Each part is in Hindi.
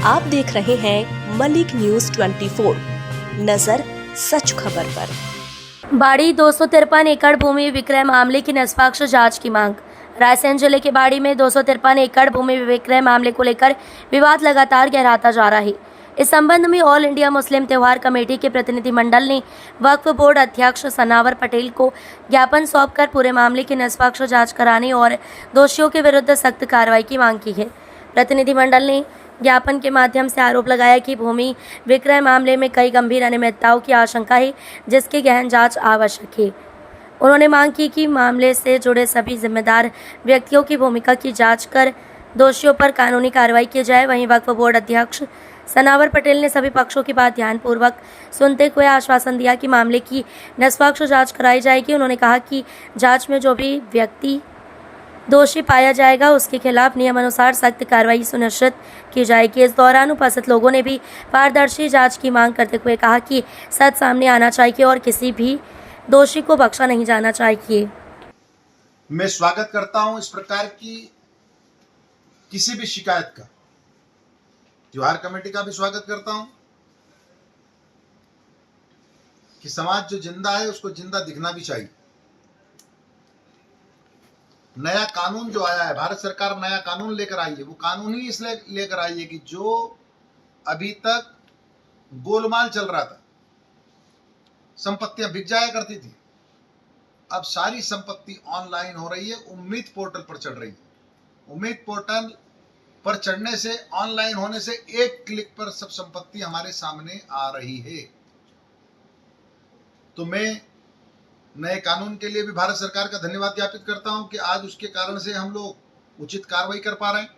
आप देख रहे हैं मलिक न्यूज 24। नजर सच खबर पर। बाड़ी 253 एकड़ भूमि विक्रय मामले की निष्पक्ष जांच की मांग। रायसेन जिले के बाड़ी में 253 एकड़ भूमि विक्रय मामले को लेकर विवाद लगातार गहराता जा रहा है। इस संबंध में ऑल इंडिया मुस्लिम त्योहार कमेटी के प्रतिनिधिमंडल ने वक्फ बोर्ड अध्यक्ष सनावर पटेल को ज्ञापन सौंपकर पूरे मामले की निष्पक्ष जांच कराने और दोषियों के विरुद्ध सख्त कार्रवाई की मांग की है। प्रतिनिधिमंडल ने ज्ञापन के माध्यम से आरोप लगाया कि भूमि विक्रय मामले में कई गंभीर अनियमितताओं की आशंका है, जिसकी गहन जांच आवश्यक है। उन्होंने मांग की कि मामले से जुड़े सभी जिम्मेदार व्यक्तियों की भूमिका की जांच कर दोषियों पर कानूनी कार्रवाई की जाए। वहीं वक्फ बोर्ड अध्यक्ष सनावर पटेल ने सभी पक्षों की बात ध्यानपूर्वक सुनते हुए आश्वासन दिया कि मामले की निष्पक्ष जांच कराई जाएगी। उन्होंने कहा कि जांच में जो भी व्यक्ति दोषी पाया जाएगा उसके खिलाफ नियमानुसार सख्त कार्रवाई सुनिश्चित की जाएगी। इस दौरान उपस्थित लोगों ने भी पारदर्शी जांच की मांग करते हुए कहा कि सच सामने आना चाहिए और किसी भी दोषी को बख्शा नहीं जाना चाहिए। मैं स्वागत करता हूं इस प्रकार की किसी भी शिकायत का। त्योहार कमेटी का भी स्वागत करता हूं कि समाज जो जिंदा है उसको जिंदा दिखना भी चाहिए। नया कानून जो आया है, भारत सरकार नया कानून लेकर आई है, वो कानून ही इसलिए लेकर आई है कि जो अभी तक गोलमाल चल रहा था, संपत्तियां बिक जाया करती थी, अब सारी संपत्ति ऑनलाइन हो रही है, उम्मीद पोर्टल पर चढ़ रही है। उम्मीद पोर्टल पर चढ़ने से, ऑनलाइन होने से एक क्लिक पर सब संपत्ति हमारे सामने आ रही है। तो मैं नए कानून के लिए भी भारत सरकार का धन्यवाद ज्ञापित करता हूं कि आज उसके कारण से हम लोग उचित कार्रवाई कर पा रहे हैं।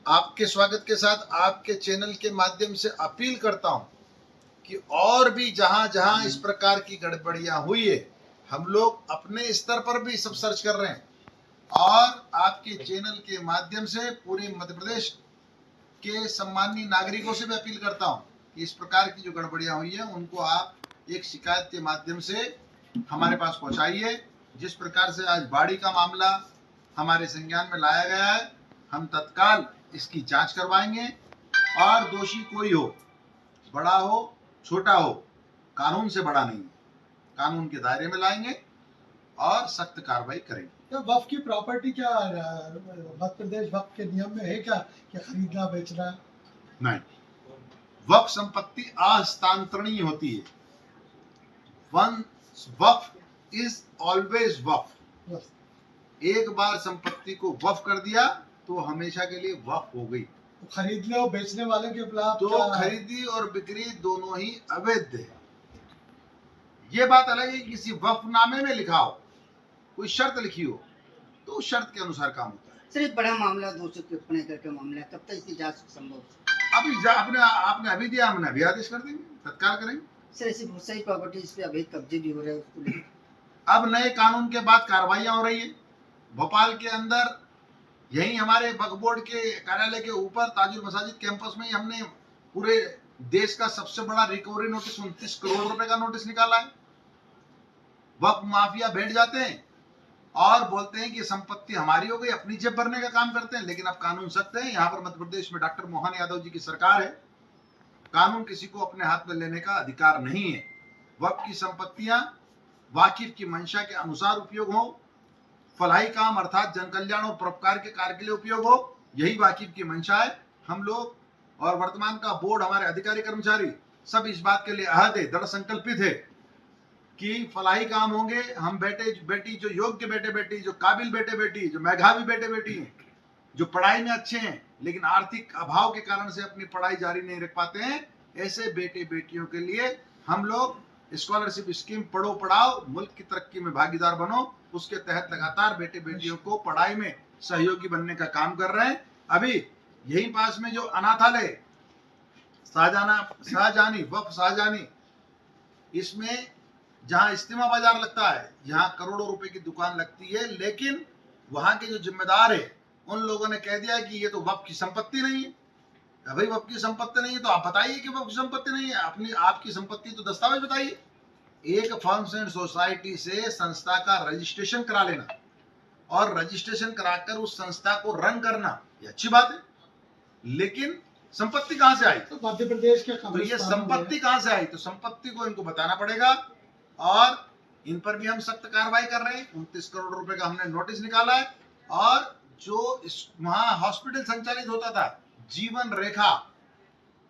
आपके स्वागत के साथ आपके चैनल के माध्यम से अपील करता हूं कि और भी जहां जहां इस प्रकार की गड़बड़ियां हुई है, हम लोग अपने स्तर पर भी सब सर्च कर रहे हैं और आपके चैनल के माध्यम से पूरे मध्य प्रदेश के सम्मानीय नागरिकों से भी अपील करता हूं कि इस प्रकार की जो गड़बड़ियां हुई है उनको आप एक शिकायत के माध्यम से हमारे पास पहुंचाइए। जिस प्रकार से आज बाड़ी का मामला हमारे संज्ञान में लाया गया है, हम तत्काल इसकी जांच करवाएंगे और दोषी कोई हो, बड़ा हो छोटा हो, कानून से बड़ा नहीं, कानून के दायरे में लाएंगे और सख्त कार्रवाई करेंगे। तो वक्फ की प्रॉपर्टी क्या मध्य प्रदेश वक्फ के नियम में है क्या कि खरीदना बेचना? नहीं, वक्फ संपत्ति अहस्तांतरणीय होती है। वक्फ इज ऑलवेज वक्फ। एक बार संपत्ति को वक्फ कर दिया तो हमेशा के लिए वक्फ हो गई। तो खरीदने और बेचने वाले के खिलाफ तो खरीदी और बिक्री दोनों ही अवैध है। ये बात अलग है कि किसी वक्फनामे में लिखा हो, कोई शर्त लिखी हो, तो उस शर्त के अनुसार काम होता है। सर, एक बड़ा मामला 253 एकड़ का मामला है, कब तक इसकी जांच संभव? अभी आपने अभी दिया, हमने अभी आदेश कर देंगे, तत्काल करेंगे। सर, ऐसी बहुत सारी प्रॉपर्टीज पे अभी कब्जे भी हो रहे हैं, उसको लेकर अब नए कानून के बाद कार्रवाइयां हो रही है। भोपाल के अंदर यही हमारे वक्फ बोर्ड के कार्यालय के ऊपर ताजुल मसाजिद कैंपस में ही हमने पूरे देश का सबसे बड़ा रिकवरी नोटिस 29 करोड़ रुपए का नोटिस निकाला है। वक्फ माफिया बैठ जाते हैं और बोलते हैं कि संपत्ति हमारी हो गई, अपनी जेब भरने का काम करते हैं। लेकिन अब कानून सख्त है। यहाँ पर मध्य प्रदेश में डॉक्टर मोहन यादव जी की सरकार है। कानून किसी को अपने हाथ में लेने का अधिकार नहीं है। वक्फ की संपत्तियां वाकिफ की मंशा के अनुसार उपयोग हो, फलाही काम अर्थात जन कल्याण और परोपकार के कार्य के लिए उपयोग हो, यही वाकिफ की मंशा है। हम लोग और वर्तमान का बोर्ड, हमारे अधिकारी कर्मचारी सब इस बात के लिए अहद है, दृढ़ संकल्पित है कि फलाही काम होंगे। हम बेटे बेटी, जो योग्य बेटे बेटी, जो काबिल बेटे बेटी, जो मेधावी बेटे बेटी हैं, जो पढ़ाई में अच्छे हैं लेकिन आर्थिक अभाव के कारण से अपनी पढ़ाई जारी नहीं रख पाते हैं, ऐसे बेटे बेटियों के लिए हम लोग स्कॉलरशिप स्कीम पढ़ो पढ़ाओ, मुल्क की तरक्की में भागीदार बनो, उसके तहत लगातार बेटे बेटियों को पढ़ाई में सहयोगी बनने का काम कर रहे हैं। अभी यही पास में जो अनाथालय शाहजहानी वक्फ शाहजहानी, इसमें जहां इस्तीमा बाजार लगता है, यहाँ करोड़ों रुपए की दुकान लगती है, लेकिन वहां के जो जिम्मेदार है उन लोगों ने कह दिया कि ये तो वक्फ की संपत्ति नहीं है। भाई वक्फ की संपत्ति नहीं है तो आप बताइए कि वक्फ की संपत्ति नहीं है, अपनी आपकी संपत्ति तो दस्तावेज बताइए। एक फर्म्स एंड सोसाइटी से संस्था का रजिस्ट्रेशन करा लेना और रजिस्ट्रेशन कराकर उस संस्था को रन करना, ये अच्छी बात है। लेकिन संपत्ति कहाँ से आई? तो मध्य प्रदेश के तो ये संपत्ति कहाँ से आई? तो संपत्ति को इनको बताना पड़ेगा और इन पर भी हम सख्त कार्रवाई कर रहे हैं। 29 करोड़ रुपए का हमने नोटिस निकाला है और जो वहां हॉस्पिटल संचालित होता था जीवन रेखा,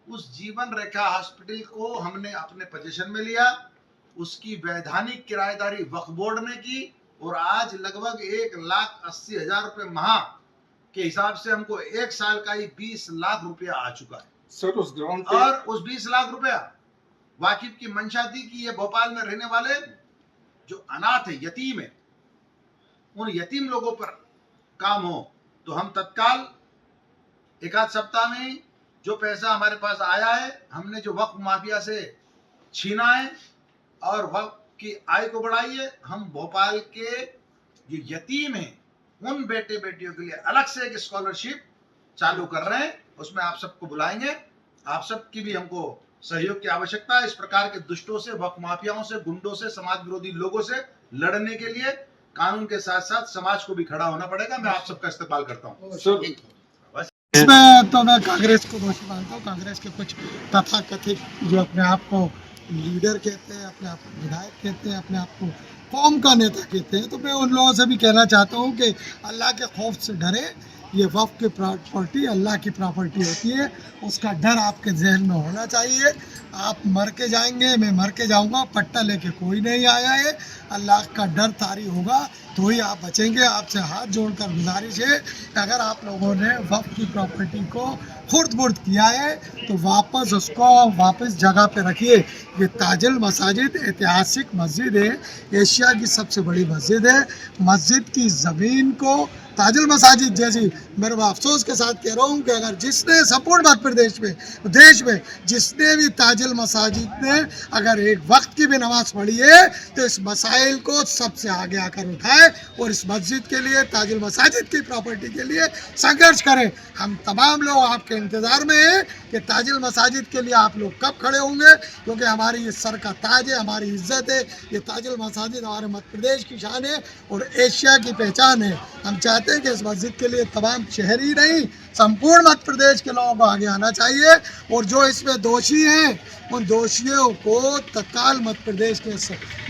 उस जीवन रेखा हॉस्पिटल को हमने अपने पोजीशन में लिया, उसकी वैधानिक किराएदारी वक्फ बोर्ड ने की और आज लगभग 1,80,000 रुपए माह के हिसाब से हमको एक साल का ही 20 लाख रुपया आ चुका है। सर उस ग्राउंड और उस 20 लाख रुपया वाकिफ की मंशा थी कि ये भोपाल में रहने वाले जो अनाथ है, यतीम है, उन यतीम लोगों पर काम हो। तो हम तत्काल एक आध सप्ताह में जो पैसा हमारे पास आया है हमने जो वक्फ माफिया से छीना है और वक्फ की आय को बढ़ाई है। हम भोपाल के जो यतीम हैं उन बेटे बेटियों के लिए अलग से एक स्कॉलरशिप चालू कर रहे हैं, उसमें आप सबको बुलाएंगे। आप सबकी भी हमको सहयोग की आवश्यकता है। इस प्रकार के दुष्टों से, वक्फ माफियाओं से, गुंडों से, समाज विरोधी लोगों से लड़ने के लिए कानून के साथ साथ समाज को भी खड़ा होना पड़ेगा। मैं आप सबका इस्तेमाल करता हूँ। इसमें तो मैं कांग्रेस को दोषी मानता हूँ। कांग्रेस के कुछ तथाकथित जो अपने आप को लीडर कहते हैं, अपने आप को विधायक कहते हैं, अपने आप को कौम का नेता कहते हैं, तो मैं उन लोगों से भी कहना चाहता हूँ कि अल्लाह के खौफ से डरे। ये वक्फ की प्रॉपर्टी अल्लाह की प्रॉपर्टी होती है, उसका डर आपके जहन में होना चाहिए। आप मर के जाएंगे, मैं मर के जाऊंगा, पट्टा लेके कोई नहीं आया है। अल्लाह का डर तारी होगा तो ही आप बचेंगे। आपसे हाथ जोड़कर गुजारिश है, अगर आप लोगों ने वक्फ की प्रॉपर्टी को खुर्द बुर्द किया है तो वापस उसको वापस जगह पे रखिए। ये ताजुल मसाजिद ऐतिहासिक मस्जिद है, एशिया की सबसे बड़ी मस्जिद है। मस्जिद की ज़मीन को ताजुल मसाजिद जैसी, मेरे अफसोस के साथ कह रहा हूँ कि अगर जिसने संपूर्ण मध्य प्रदेश में, देश में जिसने भी ताजुल मसाजिद ने अगर एक वक्त की भी नमाज पढ़ी है तो इस मसाइल को सबसे आगे आकर उठाए और इस मस्जिद के लिए, ताजुल मसाजिद की प्रॉपर्टी के लिए संघर्ष करें। हम तमाम लोग आपके इंतज़ार में हैं कि ताजुल मसाजिद के लिए आप लोग कब खड़े होंगे, क्योंकि हमारी ये सर का ताज है, हमारी इज्जत है। ये ताजुल मसाजिद हमारे मध्य प्रदेश की शान है और एशिया की पहचान है। हम चाहते हैं कि इस मस्जिद के लिए तमाम शहरी नहीं, संपूर्ण मध्य प्रदेश के लोगों को आगे आना चाहिए और जो इसमें दोषी हैं उन दोषियों को तत्काल मध्य प्रदेश के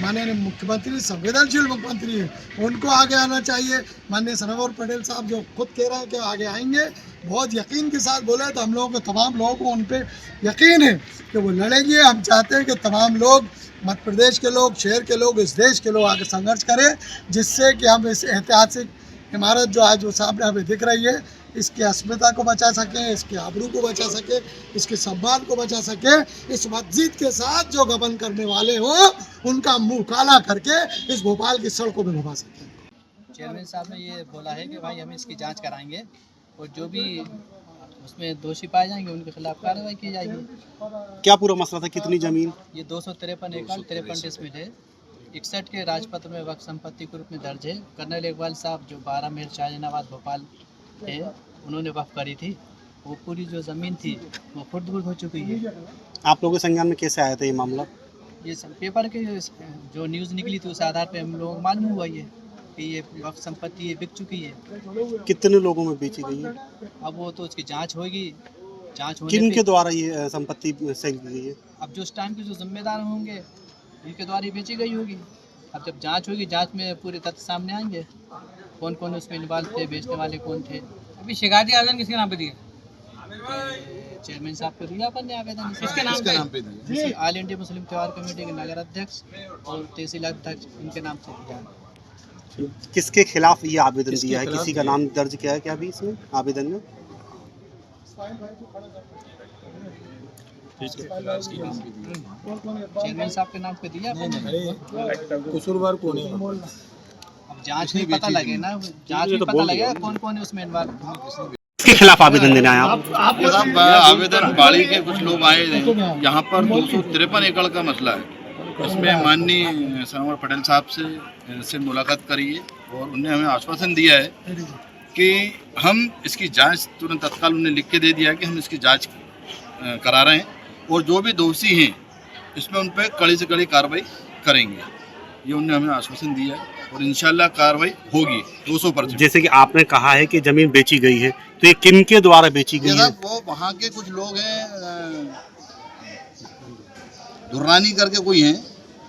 माननीय मुख्यमंत्री, संवेदनशील मुख्यमंत्री हैं, उनको आगे आना चाहिए। माननीय सनोवर पटेल साहब जो खुद कह रहे हैं कि आगे आएंगे, बहुत यकीन के साथ बोले, तो हम लोगों को, तमाम लोगों को उन पर यकीन है कि वो लड़ेंगे। हम चाहते हैं कि तमाम लोग, मध्य प्रदेश के लोग, शहर के लोग, इस देश के लोग आगे संघर्ष करें, जिससे कि हम इस ऐतिहासिक इमारत जो आज जो सामने हमें दिख रही है, इसकी अस्मिता को बचा सकें, इसके आबरू को बचा सकें, इसके सम्मान को बचा सकें। इस मस्जिद के साथ जो गबन करने वाले हों उनका मुंह काला करके इस भोपाल की सड़कों में घुमा सकें। चेयरमैन साहब ने ये बोला है कि भाई हम इसकी जांच कराएंगे और जो भी उसमें दोषी पाए जाएंगे उनके खिलाफ कार्रवाई की जाएगी। क्या पूरा मसला था? कितनी जमीन? ये 253 एकड़ 53 डिसमिल है। 61 के राजपत्र में वक्फ संपत्ति के रूप में दर्ज है। कर्नल इकबाल साहब जो 12 महल शाहजहानाबाद भोपाल है, उन्होंने वक्फ करी थी। वो पूरी जो ज़मीन थी वो खुर्द बुर्द हो चुकी है। आप लोगों के संज्ञान में कैसे आया था ये मामला? ये पेपर के जो न्यूज़ निकली थी उस आधार पे हम लोगों को मालूम हुआ ये कि ये वक्फ संपत्ति ये बिक चुकी है। कितने लोगों में बेची गई है? अब वो तो उसकी जांच होगी। जांच होने किन के पे द्वारा ये संपत्ति सेल की गई है? अब जो उस टाइम के जो जिम्मेदार होंगे उनके द्वारा ही बेची गई होगी। अब जब जांच होगी, जांच में पूरे तथ्य सामने आएंगे, कौन कौन उसमें इन्वॉल्व थे, बेचने वाले कौन थे। अभी शिकायती आवेदन किसके नाम पे दिए? चेयरमैन साहब को दिया अपन ने आवेदन। किसके नाम पे दिए? ऑल इंडिया मुस्लिम त्योहार कमेटी के नगर अध्यक्ष और तहसील अध्यक्ष, इनके नाम से दिया। किसके खिलाफ ये आवेदन दिया है? किसी का नाम दर्ज किया है क्या अभी इसमें आवेदन में? चेयरमैन साहब के नाम पे दिया। कसूरवार कौन है? अब जांच में पता लगे ना, जांच में पता लगेगा कौन कौन है उसमें इन्वॉल्व। किसके खिलाफ आवेदन देने आए आप? आवेदन बाड़ी के कुछ लोग आए हैं। यहाँ पर 253 एकड़ का मसला है। इसमें माननीय सनोवर पटेल साहब से मुलाकात करी है और उन्होंने हमें आश्वासन दिया है कि हम इसकी जांच तुरंत तत्काल, उन्हें लिख के दे दिया कि हम इसकी जांच करा रहे हैं और जो भी दोषी हैं इसमें उन पर कड़ी से कड़ी कार्रवाई करेंगे। ये उन्होंने हमें आश्वासन दिया है। और इंशाल्लाह कार्रवाई होगी 200%। जैसे कि आपने कहा है कि जमीन बेची गई है, तो ये किन के द्वारा बेची गई है? वो वहाँ के कुछ लोग हैं, दुर्रानी करके कोई हैं,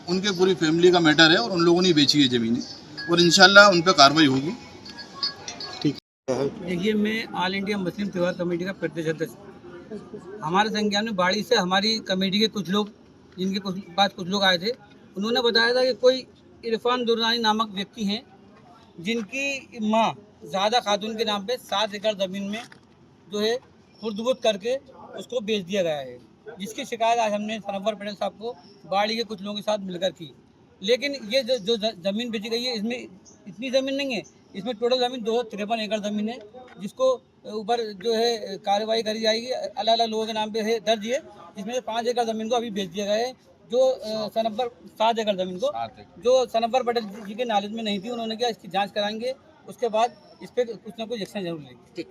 उनके पूरी फैमिली का मैटर है और उन लोगों ने बेची है ज़मीनें और इंशाल्लाह उन पर कार्रवाई होगी। देखिए, मैं ऑल इंडिया मुस्लिम त्योहार कमेटी का प्रदेश अध्यक्ष। हमारे संज्ञान में बाड़ी से हमारी कमेटी के कुछ लोग, जिनके कुछ लोग आए थे, उन्होंने बताया था कि कोई इरफान दुर्रानी नामक व्यक्ति हैं जिनकी माँ ज़्यादा खातून के नाम पे 7 एकड़ ज़मीन में जो है खुर्द-बुर्द करके उसको बेच दिया गया है, जिसकी शिकायत आज हमने सरवर पटेल साहब को बाड़ी के कुछ लोगों के साथ मिलकर की। लेकिन ये जो ज़मीन बेची गई है, इसमें इतनी ज़मीन नहीं है, इसमें टोटल ज़मीन 253 एकड़ ज़मीन है, जिसको ऊपर जो है कार्रवाई करी जाएगी। अलग अलग लोगों के नाम पे है दर्ज है, जिसमें से 5 एकड़ ज़मीन को अभी बेच दिया गया है, जो सनवर 7 एकड़ ज़मीन को जो सनवर पटेल जी के नॉलेज में नहीं थी, उन्होंने क्या इसकी जांच कराएंगे, उसके बाद इस पर कुछ ना कुछ एक्शन जरूर लेंगे।